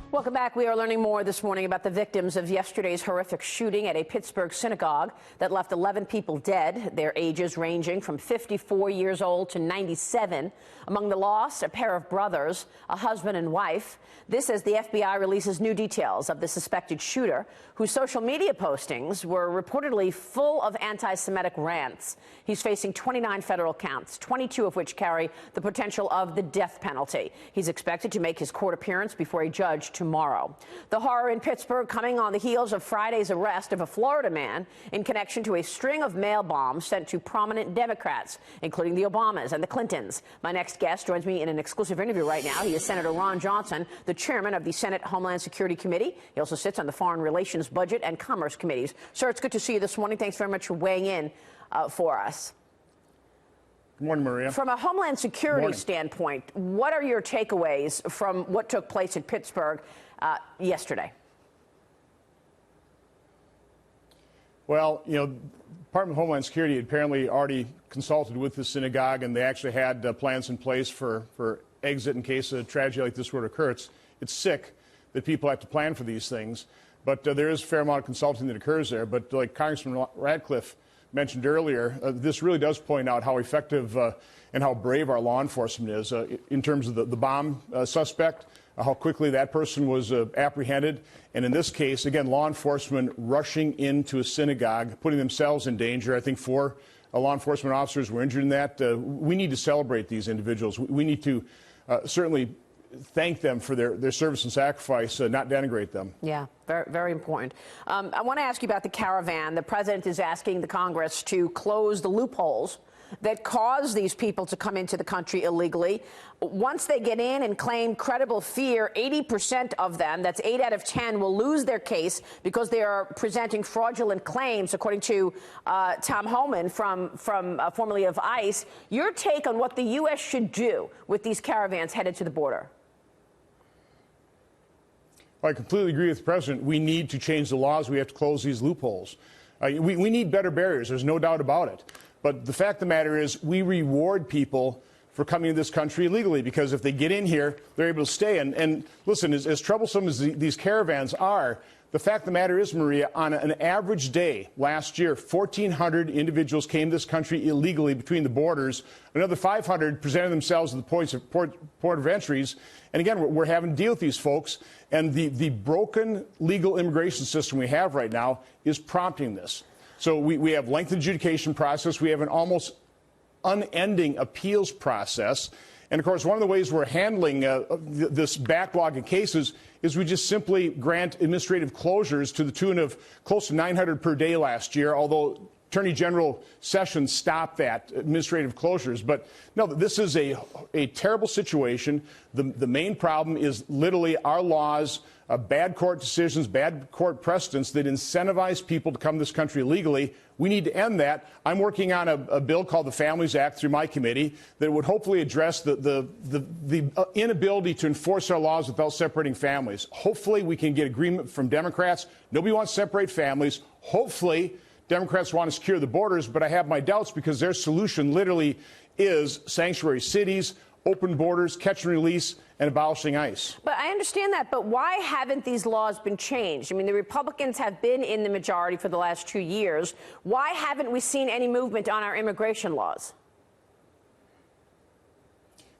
Welcome back. We are learning more this morning about the victims of yesterday's horrific shooting at a Pittsburgh synagogue that left 11 people dead, their ages ranging from 54 years old to 97. Among the lost, a pair of brothers, a husband and wife. This as the FBI releases new details of the suspected shooter, whose social media postings were reportedly full of anti-Semitic rants. He's facing 29 federal counts, 22 of which carry the potential of the death penalty. He's expected to make his court appearance before a judge tomorrow. The horror in Pittsburgh coming on the heels of Friday's arrest of a Florida man in connection to a string of mail bombs sent to prominent Democrats, including the Obamas and the Clintons. My next guest joins me in an exclusive interview right now. He is Senator Ron Johnson, the chairman of the Senate Homeland Security Committee. He also sits on the Foreign Relations, Budget and Commerce Committees. Sir, it's good to see you this morning. Thanks very much for weighing in for us. Good morning, Maria. From a Homeland Security standpoint, what are your takeaways from what took place in Pittsburgh yesterday? Well, you know, Department of Homeland Security had apparently already consulted with the synagogue, and they actually had plans in place for exit in case a tragedy like this were to occur. It's sick that people have to plan for these things, but there is a fair amount of consulting that occurs there. But like Congressman Radcliffe mentioned earlier, this really does point out how effective and how brave our law enforcement is in terms of the bomb suspect, how quickly that person was apprehended. And in this case, again, law enforcement rushing into a synagogue, putting themselves in danger. I think 4 law enforcement officers were injured in that. We need to celebrate these individuals. We need to certainly thank them for their service and sacrifice, not denigrate them. Yeah, very, very important. I want to ask you about the caravan. The president is asking the Congress to close the loopholes that cause these people to come into the country illegally. Once they get in and claim credible fear, 80% of them, that's 8 out of 10, will lose their case because they are presenting fraudulent claims, according to Tom Homan formerly of ICE. Your take on what the U.S. should do with these caravans headed to the border? I completely agree with the president. We need to change the laws. We have to close these loopholes. We need better barriers. There's no doubt about it. But the fact of the matter is we reward people for coming to this country illegally, because if they get in here, they're able to stay. And listen, as troublesome as these caravans are, the fact of the matter is, Maria, on an average day last year, 1,400 individuals came to this country illegally between the borders. Another 500 presented themselves at the port of entries. And again, we're having to deal with these folks. And the broken legal immigration system we have right now is prompting this. So we have lengthened adjudication process. We have an almost unending appeals process. And, of course, one of the ways we're handling this backlog of cases is we just simply grant administrative closures to the tune of close to 900 per day last year, although Attorney General Sessions stopped that administrative closures. But, no, this is a terrible situation. The main problem is literally our laws, bad court decisions, bad court precedents that incentivize people to come to this country illegally. We need to end that. I'm working on a bill called the Families Act through my committee that would hopefully address the inability to enforce our laws without separating families. Hopefully we can get agreement from Democrats. Nobody wants to separate families. Hopefully Democrats want to secure the borders, but I have my doubts because their solution literally is sanctuary cities, open borders, catch and release, and abolishing ICE. But I understand that, but why haven't these laws been changed? I mean, the Republicans have been in the majority for the last 2 years. Why haven't we seen any movement on our immigration laws?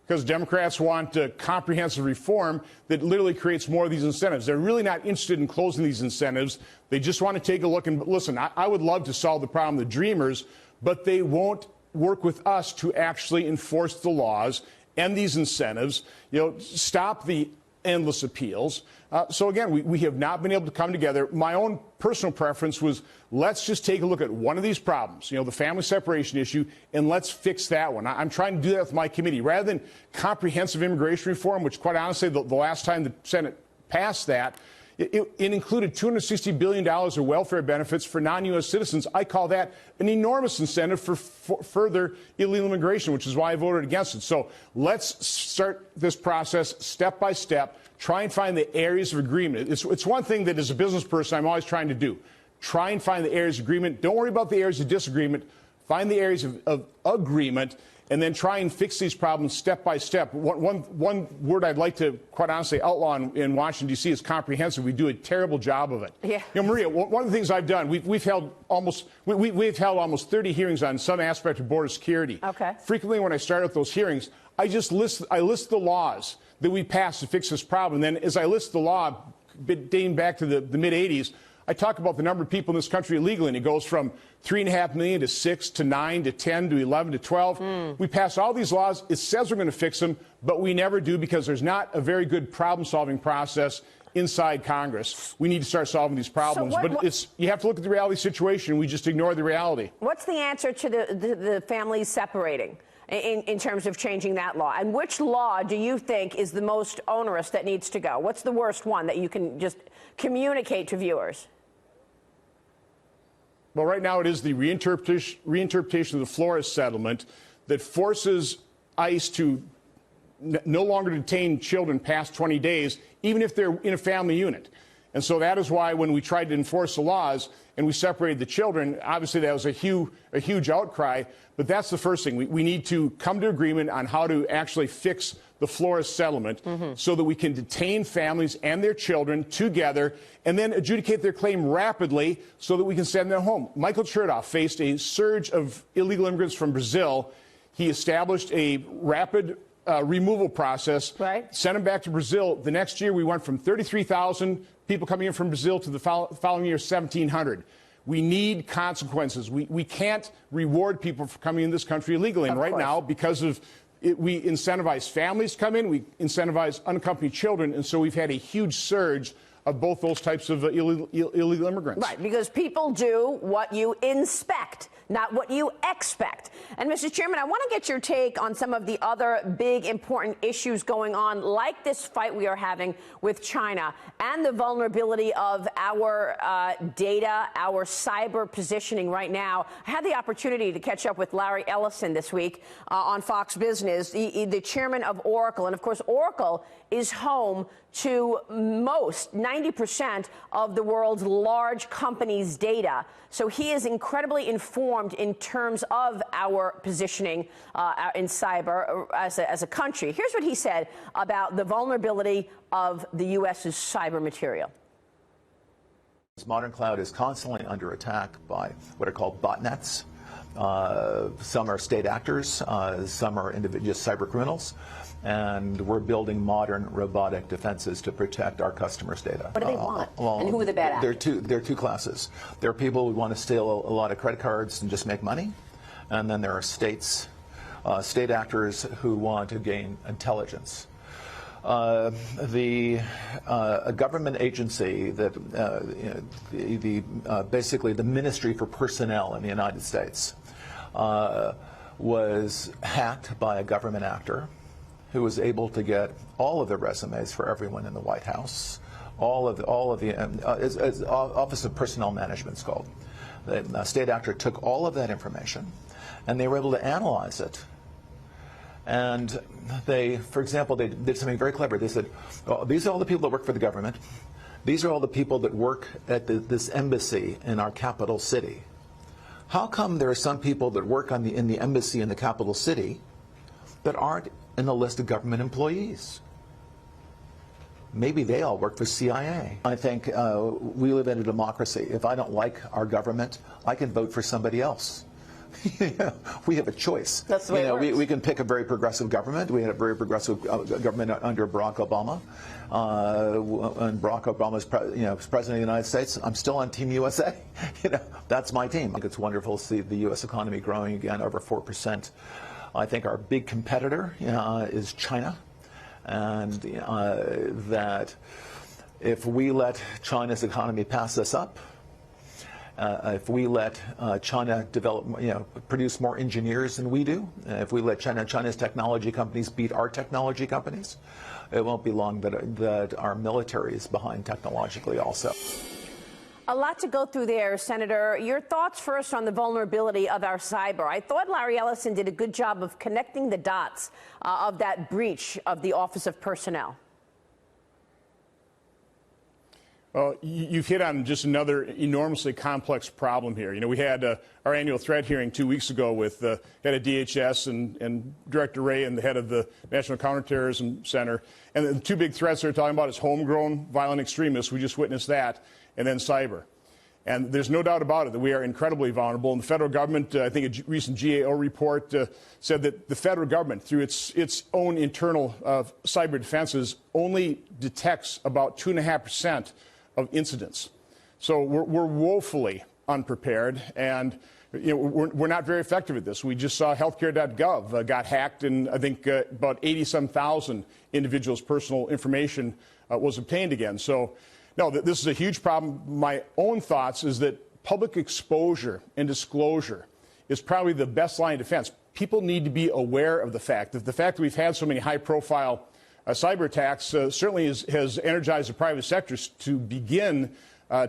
Because Democrats want comprehensive reform that literally creates more of these incentives. They're really not interested in closing these incentives. They just want to take a look and listen. I would love to solve the problem of the dreamers, but they won't work with us to actually enforce the laws and these incentives, stop the endless appeals. So, again, we have not been able to come together. My own personal preference was let's just take a look at one of these problems, the family separation issue, and let's fix that one. I'm trying to do that with my committee. Rather than comprehensive immigration reform, which, quite honestly, the last time the Senate passed that, it included $260 billion of welfare benefits for non-U.S. citizens. I call that an enormous incentive for further illegal immigration, which is why I voted against it. So let's start this process step by step, try and find the areas of agreement. It's one thing that as a business person I'm always trying to do. Try and find the areas of agreement. Don't worry about the areas of disagreement. Find the areas of agreement and then try and fix these problems step by step. One word I'd like to, quite honestly, outlaw in Washington, D.C. is comprehensive. We do a terrible job of it. Yeah. You know, Maria, one of the things I've done, we've held almost 30 hearings on some aspect of border security. Okay. Frequently, when I start out those hearings, I list the laws that we passed to fix this problem. And then, as I list the law, dating back to the mid-'80s, I talk about the number of people in this country illegally, and it goes from 3.5 million to 6 to 9 to 10 to 11 to 12. We pass all these laws. It says we're going to fix them, but we never do because there's not a very good problem-solving process inside Congress. We need to start solving these problems. But you have to look at the reality situation. We just ignore the reality. What's the answer to the families separating in terms of changing that law? And which law do you think is the most onerous that needs to go? What's the worst one that you can just communicate to viewers? Well, right now it is the reinterpretation of the Flores settlement that forces ICE to no longer detain children past 20 days, even if they're in a family unit. And so that is why when we tried to enforce the laws and we separated the children, obviously that was a huge outcry. But that's the first thing. We need to come to agreement on how to actually fix the Flores settlement so that we can detain families and their children together and then adjudicate their claim rapidly so that we can send them home. Michael Chertoff faced a surge of illegal immigrants from Brazil. He established a rapid removal process, sent them back to Brazil. The next year, we went from 33,000 people coming in from Brazil to the following year, 1,700. We need consequences. We can't reward people for coming in this country illegally. And right now, because of it, we incentivize families to come in, we incentivize unaccompanied children, and so we've had a huge surge of both those types of illegal immigrants. Right, because people do what you inspect, not what you expect. And, Mr. Chairman, I want to get your take on some of the other big, important issues going on, like this fight we are having with China and the vulnerability of our data, our cyber positioning right now. I had the opportunity to catch up with Larry Ellison this week on Fox Business, the chairman of Oracle. And, of course, Oracle is home to most, 90% of the world's large companies' data. So he is incredibly informed in terms of our positioning in cyber as a country. Here's what he said about the vulnerability of the U.S.'s cyber material. This modern cloud is constantly under attack by what are called botnets. Some are state actors, some are just cyber criminals. And we're building modern robotic defenses to protect our customers' data. What do they want? And who are the bad actors? There are two classes. There are people who want to steal a lot of credit cards and just make money. And then there are state actors who want to gain intelligence. A government agency that basically the Ministry for Personnel in the United States was hacked by a government actor who was able to get all of the resumes for everyone in the White House, all of the Office of Personnel Management, it's called. The state actor took all of that information, and they were able to analyze it. And they, for example, they did something very clever. They said, oh, these are all the people that work for the government. These are all the people that work at this embassy in our capital city. How come there are some people that work in the embassy in the capital city that aren't in the list of government employees? Maybe they all work for CIA. I think we live in a democracy. If I don't like our government, I can vote for somebody else. We have a choice. That's the way it works. We can pick a very progressive government. We had a very progressive government under Barack Obama. And Barack Obama was president of the United States. I'm still on Team USA. That's my team. I think it's wonderful to see the U.S. economy growing again over 4%. I think our big competitor is China, and that if we let China's economy pass us up, if we let China produce more engineers than we do, if we let China's technology companies beat our technology companies, it won't be long that our military is behind technologically also. A lot to go through there, Senator. Your thoughts first on the vulnerability of our cyber. I thought Larry Ellison did a good job of connecting the dots of that breach of the Office of Personnel. Well, you've hit on just another enormously complex problem here. You know, we had our annual threat hearing 2 weeks ago with the head of DHS and Director Wray and the head of the National Counterterrorism Center. And the two big threats they're talking about is homegrown violent extremists. We just witnessed that. And then cyber. And there's no doubt about it that we are incredibly vulnerable. And the federal government, I think a recent GAO report said that the federal government, through its own internal cyber defenses, only detects about 2.5% of incidents. So we're woefully unprepared, and you know, we're not very effective at this. We just saw healthcare.gov got hacked, and I think about 80-some thousand individuals' personal information was obtained again. So, no, this is a huge problem. My own thoughts is that public exposure and disclosure is probably the best line of defense. People need to be aware of the fact that we've had so many high-profile cyber attacks certainly has energized the private sectors to begin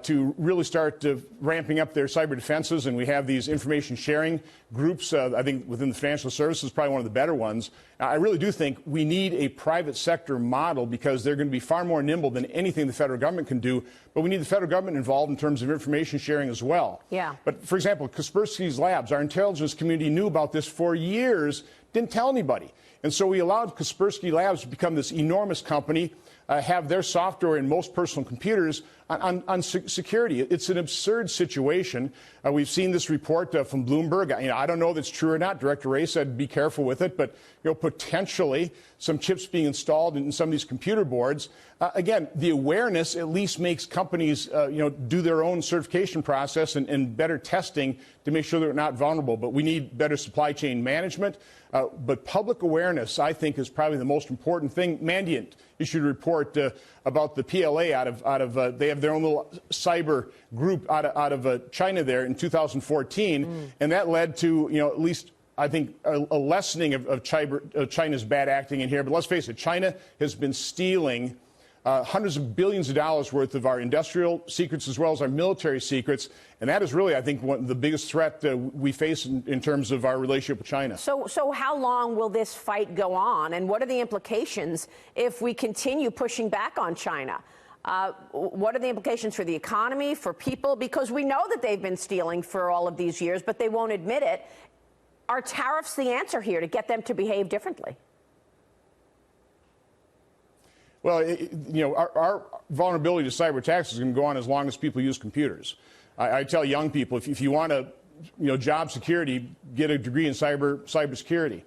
to really start ramping up their cyber defenses. And we have these information sharing groups, I think, within the financial services, probably one of the better ones. I really do think we need a private sector model because they're going to be far more nimble than anything the federal government can do. But we need the federal government involved in terms of information sharing as well. Yeah. But, for example, Kaspersky's Labs, our intelligence community knew about this for years, didn't tell anybody. And so we allowed Kaspersky Labs to become this enormous company, have their software in most personal computers on security. It's an absurd situation. We've seen this report from Bloomberg. You know, I don't know if it's true or not. Director Wray said be careful with it, but you know, potentially some chips being installed in some of these computer boards. Again, the awareness at least makes companies you know, do their own certification process and better testing to make sure they're not vulnerable. But we need better supply chain management. But public awareness, I think, is probably the most important thing. Mandiant issued a report about the PLA out of they have their own little cyber group out of China there in 2014, and that led to, you know, at least I think a lessening of China's bad acting in here. But let's face it, China has been stealing hundreds of billions of dollars worth of our industrial secrets as well as our military secrets. And that is really, I think, the biggest threat we face in terms of our relationship with China. So how long will this fight go on? And what are the implications if we continue pushing back on China? What are the implications for the economy, for people? Because we know that they've been stealing for all of these years, but they won't admit it. Are tariffs the answer here to get them to behave differently? Well, you know, our vulnerability to cyber attacks is going to go on as long as people use computers. I tell young people, if you want to, you know, job security, get a degree in cybersecurity.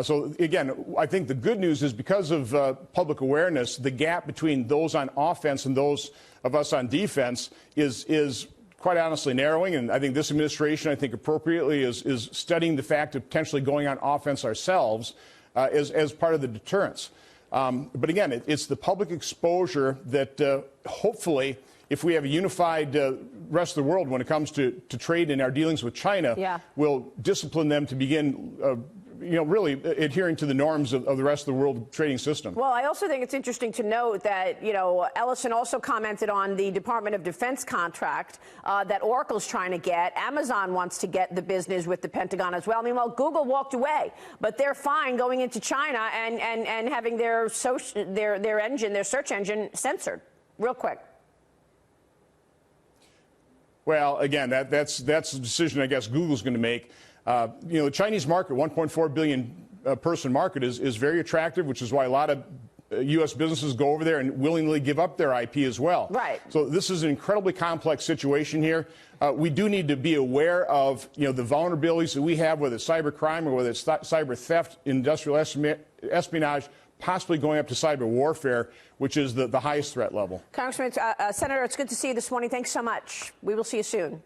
So again, I think the good news is because of public awareness, the gap between those on offense and those of us on defense is quite honestly narrowing. And I think this administration, I think appropriately, is studying the fact of potentially going on offense ourselves as part of the deterrence. But again, it's the public exposure that hopefully, if we have a unified rest of the world when it comes to trade and our dealings with China, will discipline them to begin, you know, really adhering to the norms of the rest of the world trading system. Well, I also think it's interesting to note that, you know, Ellison also commented on the Department of Defense contract that Oracle's trying to get. Amazon wants to get the business with the Pentagon as well. I mean, well, Google walked away, but they're fine going into China and having their search engine censored. Real quick. Well, again, that's a decision I guess Google's going to make. You know, the Chinese market, 1.4 billion person market, is very attractive, which is why a lot of U.S. businesses go over there and willingly give up their IP as well. Right. So this is an incredibly complex situation here. We do need to be aware of, you know, the vulnerabilities that we have, whether it's cyber crime or whether it's cyber theft, industrial espionage, possibly going up to cyber warfare, which is the highest threat level. Congressman, Senator, it's good to see you this morning. Thanks so much. We will see you soon.